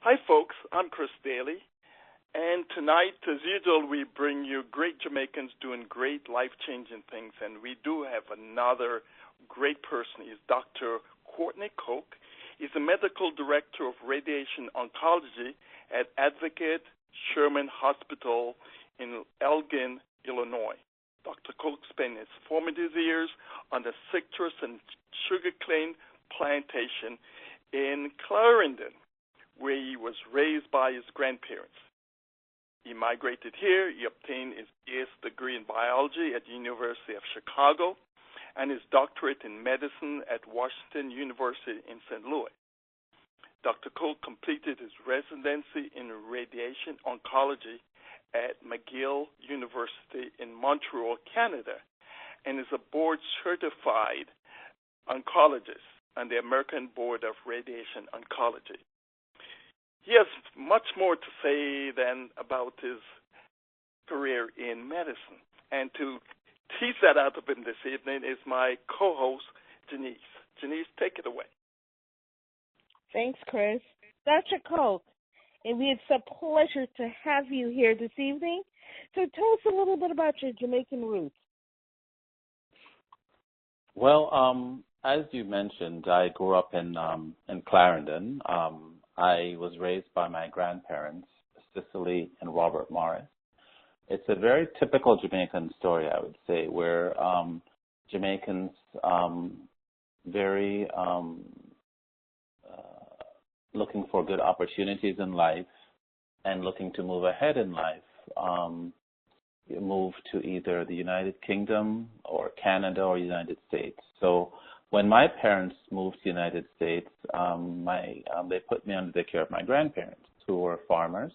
Hi, folks. I'm Chris Daly, and tonight, as usual, we bring you great Jamaicans doing great life-changing things, and we do have another great person. He's Dr. Courtney Coke. He's the medical director of radiation oncology at Advocate Sherman Hospital in Elgin, Illinois. Dr. Coke spent his formative years on the citrus and sugarcane plantation in Clarendon, where he was raised by his grandparents. He migrated here. He obtained his BS degree in biology at the University of Chicago and his doctorate in medicine at Washington University in St. Louis. Dr. Cole completed his residency in radiation oncology at McGill University in Montreal, Canada, and is a board-certified oncologist on the American Board of Radiation Oncology. He has much more to say than about his career in medicine. And to tease that out of him this evening is my co-host, Janice. Janice, take it away. Thanks, Chris. Dr. Coke, it's a pleasure to have you here this evening. So tell us a little bit about your Jamaican roots. Well, as you mentioned, I grew up in Clarendon. I was raised by my grandparents, Cicely and Robert Morris. It's a very typical Jamaican story, I would say, where Jamaicans very looking for good opportunities in life and looking to move ahead in life, move to either the United Kingdom or Canada or United States. So when my parents moved to the United States, they put me under the care of my grandparents, who were farmers,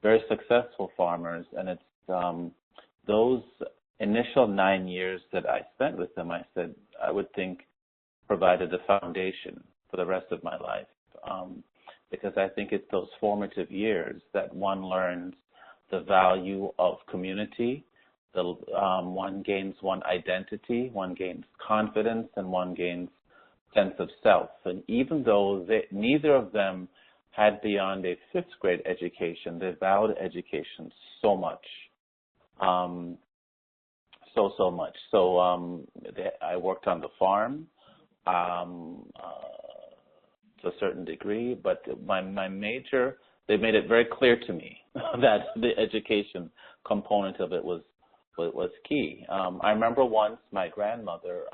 very successful farmers. And it's those initial 9 years that I spent with them, I would think, provided the foundation for the rest of my life. Because I think it's those formative years that one learns the value of community. One gains one identity, one gains confidence, and one gains sense of self. And even though neither of them had beyond a fifth grade education, they valued education so much, so much. So I worked on the farm to a certain degree, but my major, they made it very clear to me that the education component of it was key. I remember once my grandmother,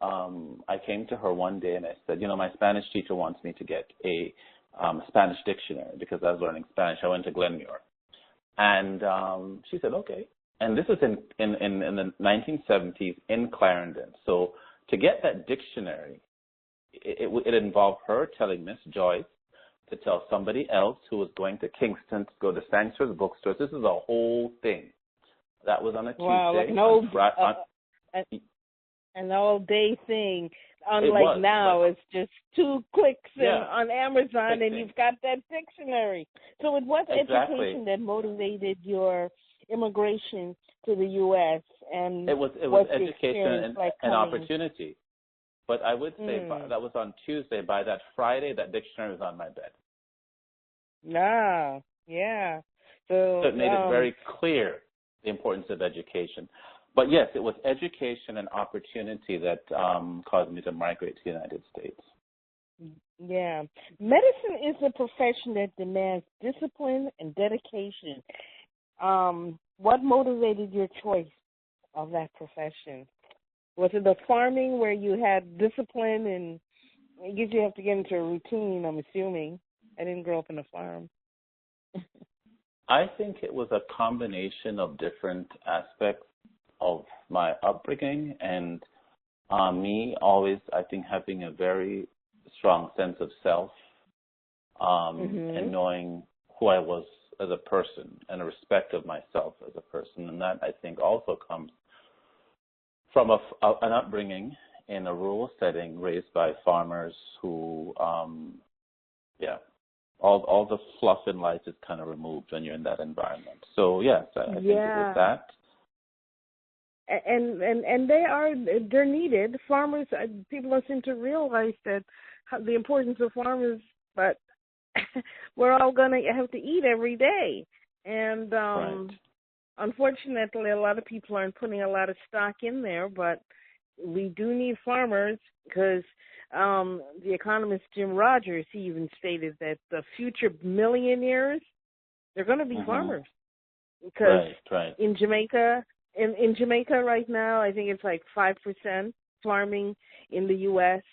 I came to her one day and I said, my Spanish teacher wants me to get a Spanish dictionary because I was learning Spanish. I went to Glenmuir. And she said, okay. And this was in the 1970s in Clarendon. So to get that dictionary, it involved her telling Miss Joyce to tell somebody else who was going to Kingston to go to Sanctuary's bookstores. This is a whole thing. That was on a Tuesday. Wow, like an all-day thing. Unlike now, it's just 2 clicks on Amazon and you've got that dictionary. So it was education that motivated your immigration to the U.S. and it was education and opportunity. But I would say that was on Tuesday. By that Friday, that dictionary was on my bed. Yeah. So it made it very clear the importance of education. But yes, it was education and opportunity that caused me to migrate to the United States. Yeah. Medicine is a profession that demands discipline and dedication. What motivated your choice of that profession? Was it the farming where you had discipline and I guess you have to get into a routine, I'm assuming? I didn't grow up in a farm. I think it was a combination of different aspects of my upbringing and me always, I think, having a very strong sense of self and knowing who I was as a person and a respect of myself as a person. And that, I think, also comes from an upbringing in a rural setting raised by farmers who, all the fluff in life is kind of removed when you're in that environment. So, yes, I think it was that. And they're needed. Farmers, people don't seem to realize that the importance of farmers, but we're all going to have to eat every day. And Right. unfortunately, a lot of people aren't putting a lot of stock in there, but we do need farmers because the economist Jim Rogers, he even stated that the future millionaires, they're going to be farmers. Because Right. in Jamaica, in Jamaica right now, I think it's like 5% farming in the U.S.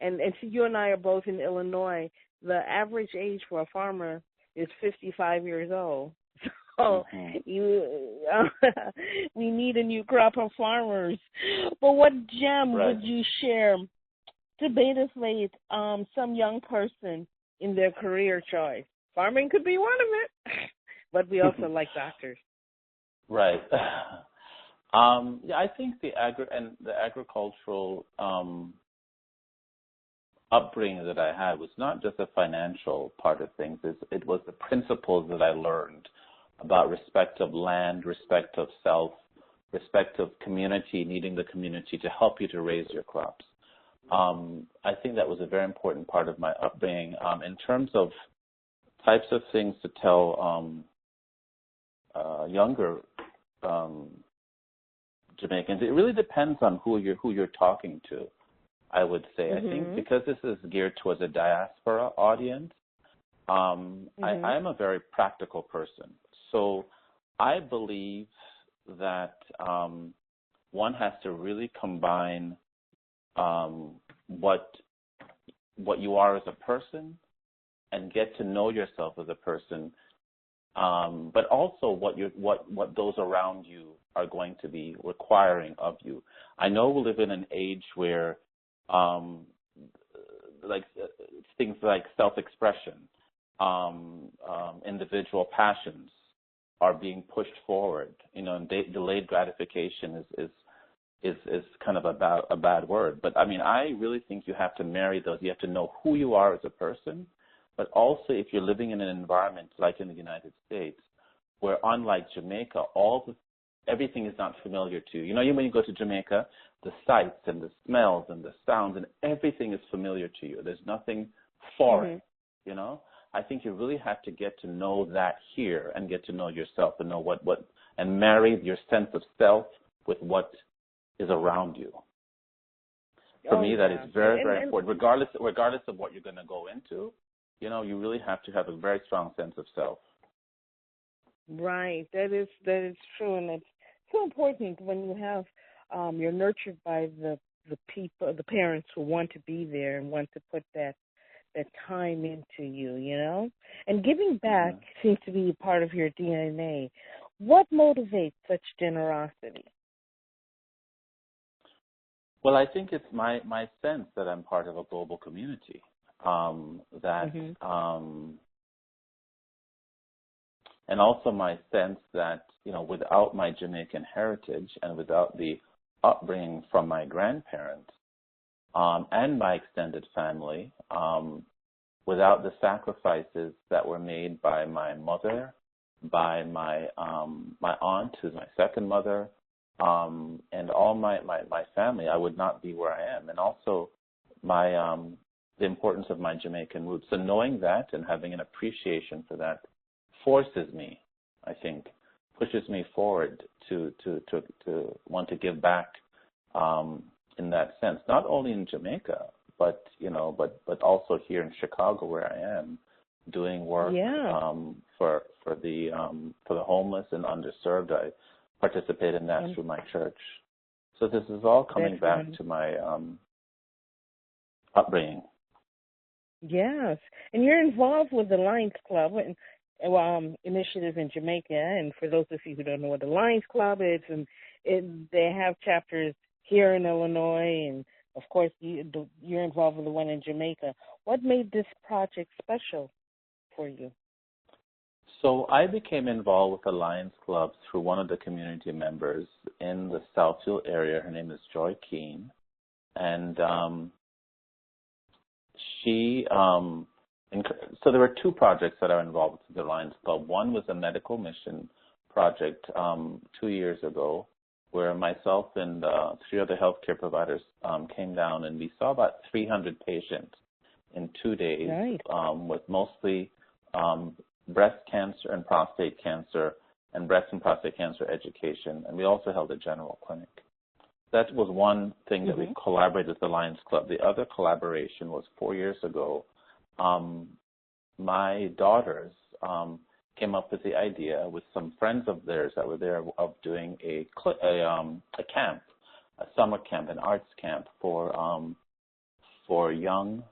And so you and I are both in Illinois. The average age for a farmer is 55 years old. So we need a new crop of farmers. But what gem would you share to beta faith some young person in their career choice? Farming could be one of it, but we also like doctors. Right. I think the agricultural upbringing that I had was not just a financial part of things. It was the principles that I learned about respect of land, respect of self, respect of community, needing the community to help you to raise your crops. I think that was a very important part of my upbringing. In terms of types of things to tell younger Jamaicans, it really depends on who you're talking to, I would say. I think because this is geared towards a diaspora audience, I am a very practical person. So I believe that one has to really combine what you are as a person and get to know yourself as a person, but also what those around you are going to be requiring of you. I know we live in an age where things like self-expression, individual passions are being pushed forward. And delayed gratification is kind of a bad word. But I mean, I really think you have to marry those. You have to know who you are as a person, but also if you're living in an environment like in the United States, where unlike Jamaica, everything is not familiar to you. When you go to Jamaica, the sights and the smells and the sounds and everything is familiar to you. There's nothing foreign, I think you really have to get to know that here and get to know yourself and know and marry your sense of self with what is around you. For me, that is very, very important. Regardless of what you're going to go into, you really have to have a very strong sense of self. Right. That is true, and it's so important when you have you're nurtured by the people, the parents who want to be there and want to put that time into you, And giving back seems to be a part of your DNA. What motivates such generosity? Well, I think it's my sense that I'm part of a global community. And also my sense that, without my Jamaican heritage and without the upbringing from my grandparents and my extended family, without the sacrifices that were made by my mother, by my aunt, who's my second mother, and all my family, I would not be where I am. And also the importance of my Jamaican roots. So knowing that and having an appreciation for that forces me, I think, pushes me forward to want to give back in that sense, not only in Jamaica, but also here in Chicago where I am doing work for the homeless and underserved. I participate in that through my church. So this is all coming back to my upbringing. Yes, and you're involved with the Lions Club and initiative in Jamaica. And for those of you who don't know what the Lions Club is, and they have chapters here in Illinois, and of course you're involved with the one in Jamaica. What made this project special for you? So I became involved with the Lions Club through one of the community members in the Southfield area. Her name is Joy Keene, and so there were two projects that are involved with the Lions Club. One was a medical mission project 2 years ago, where myself and 3 other healthcare providers came down, and we saw about 300 patients in 2 days, Nice. with mostly breast cancer and prostate cancer, and breast and prostate cancer education. And we also held a general clinic. That was one thing that we collaborated with the Lions Club. The other collaboration was 4 years ago. My daughters came up with the idea with some friends of theirs that were there of doing a camp, a summer camp, an arts camp for young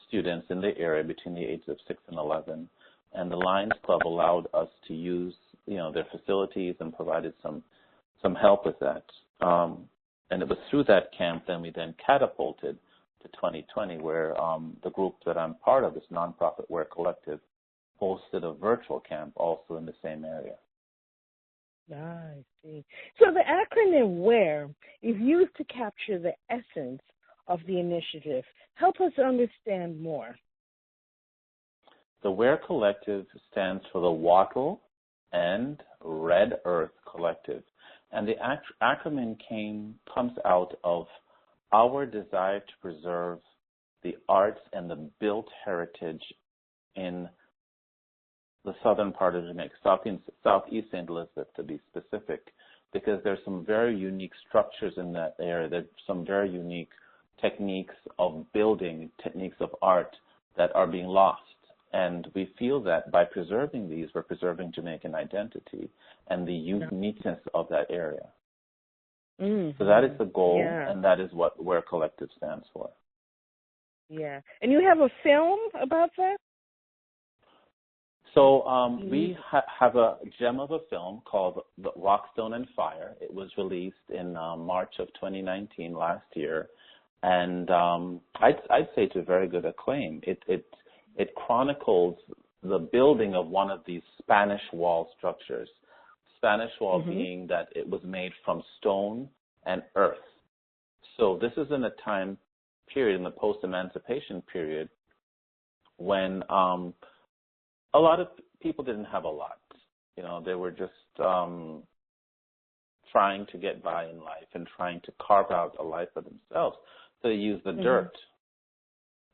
students in the area between the ages of 6 and 11. And the Lions Club allowed us to use, their facilities and provided some help with that. And it was through that camp then we then catapulted to 2020, where the group that I'm part of, this nonprofit Wear Collective, hosted a virtual camp also in the same area. I see. So the acronym WEAR is used to capture the essence of the initiative. Help us understand more. The WEAR Collective stands for the Wattle and Red Earth Collective. And the acronym comes out of our desire to preserve the arts and the built heritage in the southern part of Jamaica, southeast St. Elizabeth to be specific, because there's some very unique structures in that area. There's some very unique techniques of building, techniques of art that are being lost. And we feel that by preserving these, we're preserving Jamaican identity and the uniqueness of that area. Mm-hmm. So that is the goal, and that is what WEAR Collective stands for. Yeah. And you have a film about that? So we have a gem of a film called The Rockstone and Fire. It was released in March of 2019, last year. And I'd say to very good acclaim. It chronicles the building of one of these Spanish wall structures. Spanish wall being that it was made from stone and earth. So this is in a time period, in the post-emancipation period, when a lot of people didn't have a lot. They were just trying to get by in life and trying to carve out a life for themselves. So they use the dirt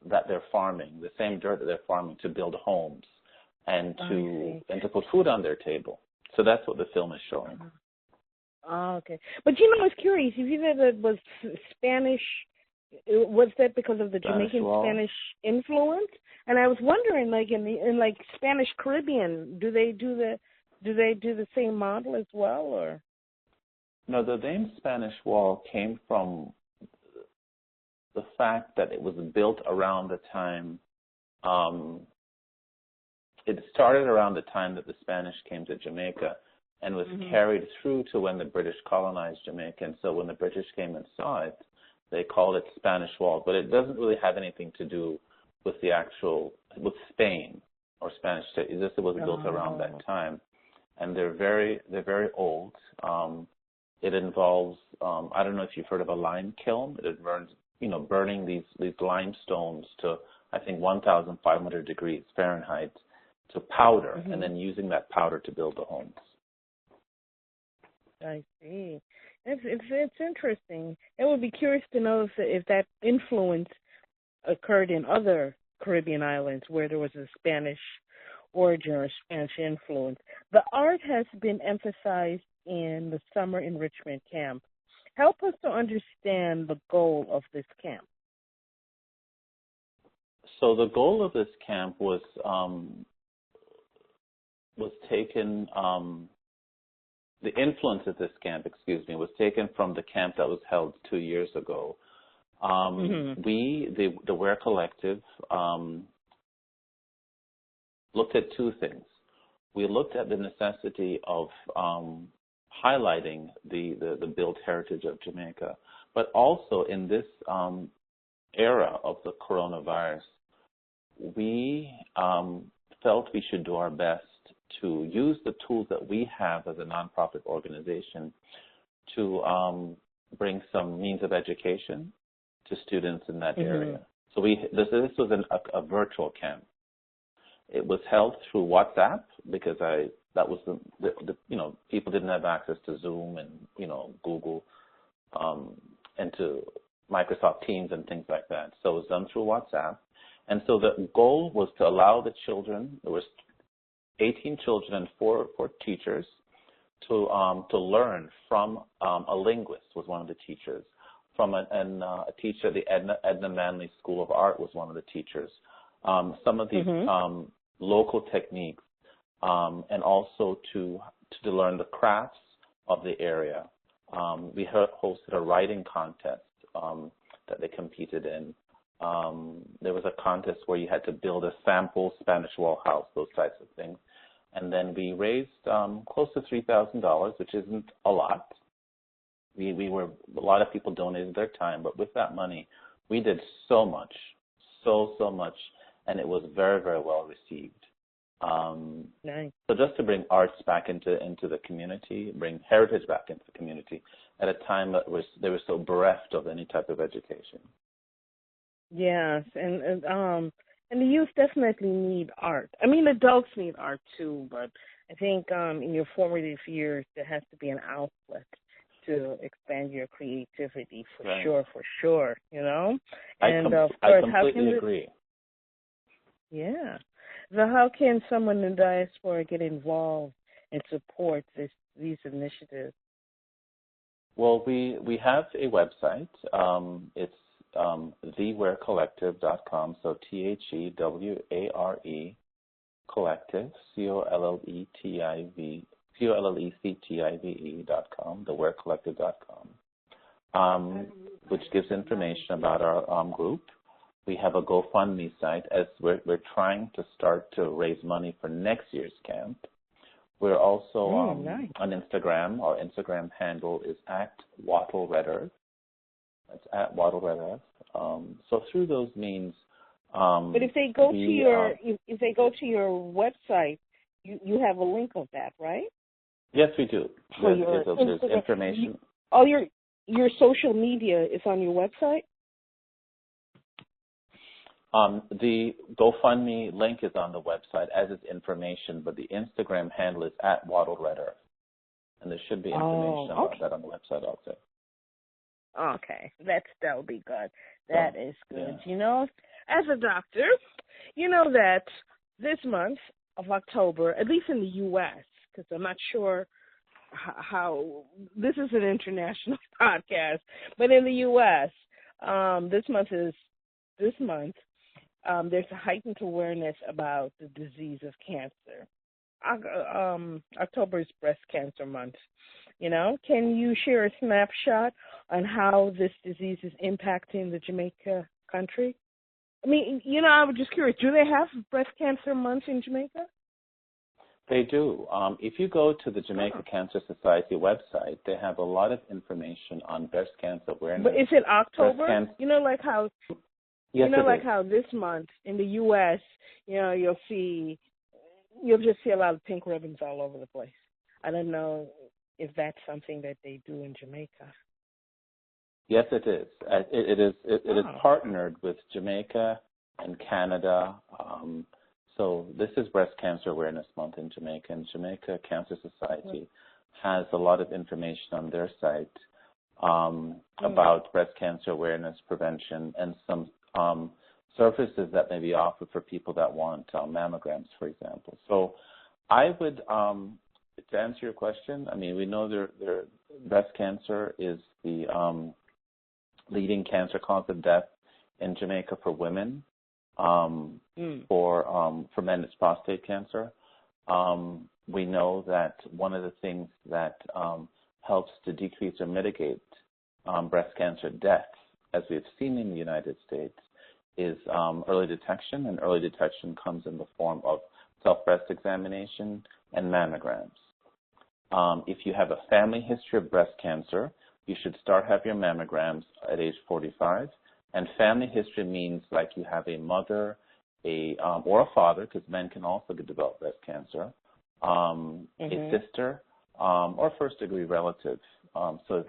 that they're farming, the same dirt that they're farming, to build homes and to put food on their table. So that's what the film is showing. Oh, okay. But I was curious, if you said it was Spanish, was that because of the Jamaican Spanish influence? And I was wondering, like in Spanish Caribbean, do they do the same model as well, or? No, the name Spanish Wall came from the fact that it was built around the time. It started around the time that the Spanish came to Jamaica, and was carried through to when the British colonized Jamaica. And so when the British came and saw it, they called it Spanish Wall. But it doesn't really have anything to do with with Spain or Spanish state. It just was built around that time. And they're very old. It involves, I don't know if you've heard of a lime kiln. It burns, burning these limestones to, I think, 1,500 degrees Fahrenheit to powder, and then using that powder to build the homes. I see. It's interesting. I would be curious to know if that influence occurred in other Caribbean islands where there was a Spanish origin or Spanish influence. The art has been emphasized in the summer enrichment camp. Help us to understand the goal of this camp. So the goal of this camp was taken. The influence of this camp, was taken from the camp that was held 2 years ago. We, the WEAR Collective, looked at two things. We looked at the necessity of highlighting the built heritage of Jamaica, but also in this era of the coronavirus, we felt we should do our best to use the tools that we have as a nonprofit organization to bring some means of education to students in that area. So this was a virtual camp. It was held through WhatsApp because that was the people didn't have access to Zoom and Google and to Microsoft Teams and things like that. So it was done through WhatsApp. And so the goal was to allow the children, there was 18 children and four teachers, to learn from a linguist was one of the teachers, from a teacher at the Edna Manley School of Art was one of the teachers. Some of these local techniques, and also to learn the crafts of the area. We hosted a writing contest that they competed in. There was a contest where you had to build a sample Spanish wall house, those types of things. And then we raised close to $3,000, which isn't a lot. A lot of people donated their time, but with that money, we did so much, so much, and it was very, very well received. Nice. So just to bring arts back into the community, bring heritage back into the community at a time that they were so bereft of any type of education. Yes, and the youth definitely need art. I mean, adults need art too, but I think in your formative years there has to be an outlet to expand your creativity for Right. sure. You know, and I of course, completely agree. Yeah. So how can someone in diaspora get involved and support these initiatives? Well, we have a website. It's thewarecollective.com. So THEWARE collective, COLLECTIVE.com, thewarecollective.com, which gives information about our group. We have a GoFundMe site as we're trying to start to raise money for next year's camp. We're also nice. on Instagram. Our Instagram handle is @WattleRedEarth. That's @WattleRedEarth. So through those means, but if they go if they go to your website, you have a link of that, right? Yes, we do. There's Instagram, information. All your social media is on your website? The GoFundMe link is on the website, as is information, but the Instagram handle is @WattleRedEarth. And there should be information about that on the website also. Okay, that'll be good. That is good. Yeah. You know, as a doctor, you know that this month of October, at least in the U.S., because I'm not sure how this is an international podcast, but in the U.S., this month there's a heightened awareness about the disease of cancer. October is Breast Cancer Month. You know, can you share a snapshot on how this disease is impacting the Jamaica country? I mean, you know, I was just curious. Do they have Breast Cancer Month in Jamaica? They do. If you go to the Jamaica Cancer Society website, they have a lot of information on breast cancer awareness. But is it October? You know, like how how this month in the U.S., you know, you'll just see a lot of pink ribbons all over the place. I don't know if that's something that they do in Jamaica. Yes, it is. It is partnered with Jamaica and Canada. So this is Breast Cancer Awareness Month in Jamaica, and Jamaica Cancer Society has a lot of information on their site about breast cancer awareness, prevention, and some services that may be offered for people that want mammograms, for example. So I would, to answer your question, I mean, we know breast cancer is the leading cancer cause of death in Jamaica for women. For men, it's prostate cancer. We know that one of the things that helps to decrease or mitigate breast cancer deaths, as we've seen in the United States, is early detection, and early detection comes in the form of self-breast examination and mammograms. If you have a family history of breast cancer, you should start having your mammograms at age 45. And family history means like you have a mother, or a father, because men can also develop breast cancer, a sister, or first-degree relative. So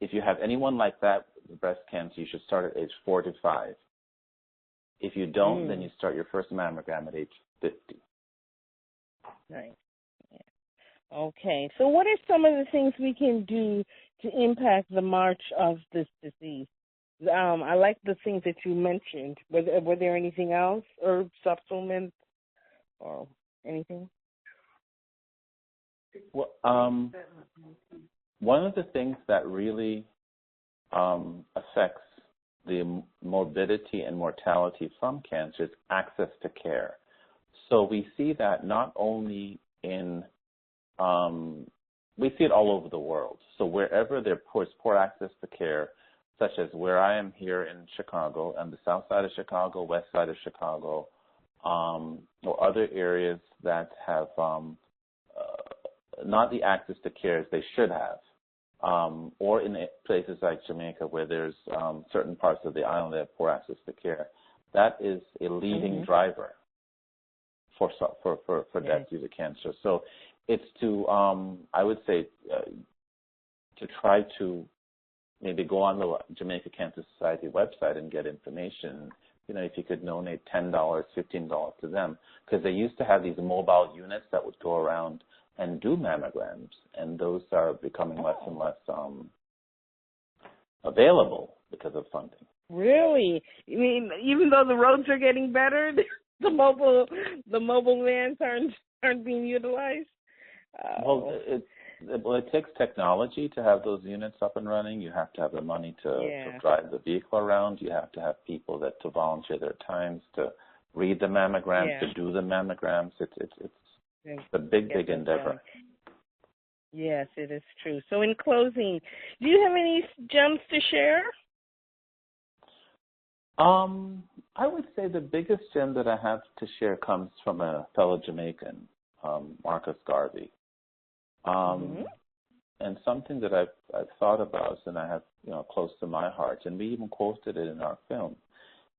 if you have anyone like that with breast cancer, you should start at age 45. If you don't, then you start your first mammogram at age 50. Right. Yeah. Okay. So what are some of the things we can do to impact the march of this disease? I like the things that you mentioned. Were there anything else, herb supplements or anything? Well, one of the things that really affects the morbidity and mortality from cancer is access to care. So we see that not only in, we see it all over the world. So wherever there's poor access to care, such as where I am here in Chicago and the south side of Chicago, west side of Chicago, or other areas that have not the access to care as they should have, or in places like Jamaica where there's certain parts of the island that have poor access to care, that is a leading driver for death due to cancer. So it's to, I would say, to try to maybe go on the Jamaica Cancer Society website and get information. You know, if you could donate $10, $15 to them, because they used to have these mobile units that would go around and do mammograms, and those are becoming less and less available because of funding. Really? You mean even though the roads are getting better, the mobile vans aren't being utilized? Well, it takes technology to have those units up and running. You have to have the money to drive the vehicle around. You have to have people to volunteer their times to read the mammograms, to do the mammograms. It's a big endeavor. Yes, it is true. So in closing, do you have any gems to share? I would say the biggest gem that I have to share comes from a fellow Jamaican, Marcus Garvey. And something that I've thought about and I have, close to my heart, and we even quoted it in our film.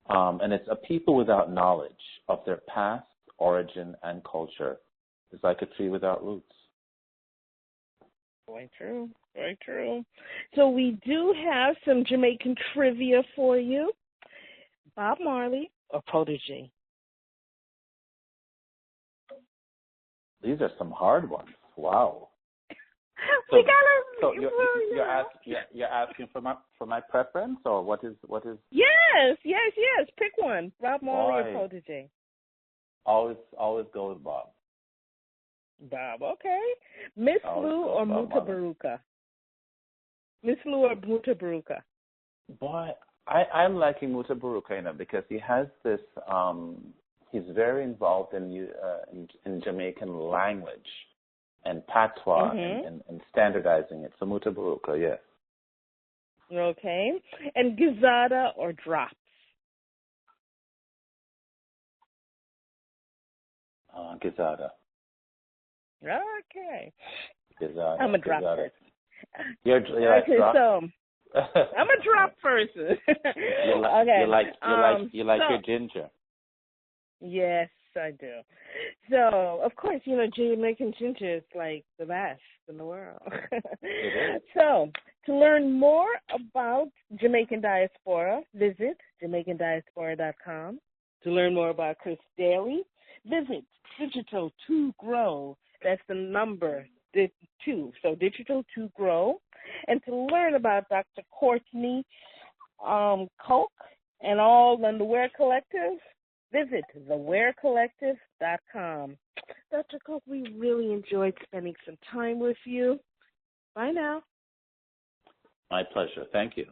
And it's: a people without knowledge of their past, origin, and culture is like a tree without roots. Very true. Very true. So we do have some Jamaican trivia for you. Bob Marley or Protege? These are some hard ones. Wow. We gotta. So you're asking for my preference, or what is? Yes. Pick one. Bob Marley or Protege? Always go with Bob. Bob, okay. Miss Lou or Muta Baruka? Miss Lou or Muta Baruka? Boy, I'm liking Muta Baruka, because he has this. He's very involved in Jamaican language and patois and standardizing it. So Muta Baruka, yes. Okay. And Gizada or Drops? Gizada. Okay. Gizada. I'm a drop person. You're like drop? So I'm a drop person. You like your ginger. Yes, I do. So, of course, Jamaican ginger is like the best in the world. It is. So, to learn more about Jamaican diaspora, visit JamaicanDiaspora.com. To learn more about Chris Daly, visit Digital to Grow. That's the number 2. So Digital to Grow. And to learn about Dr. Courtney Coke and all the Wear Collective, visit thewearcollective.com. Dr. Coke, we really enjoyed spending some time with you. Bye now. My pleasure. Thank you.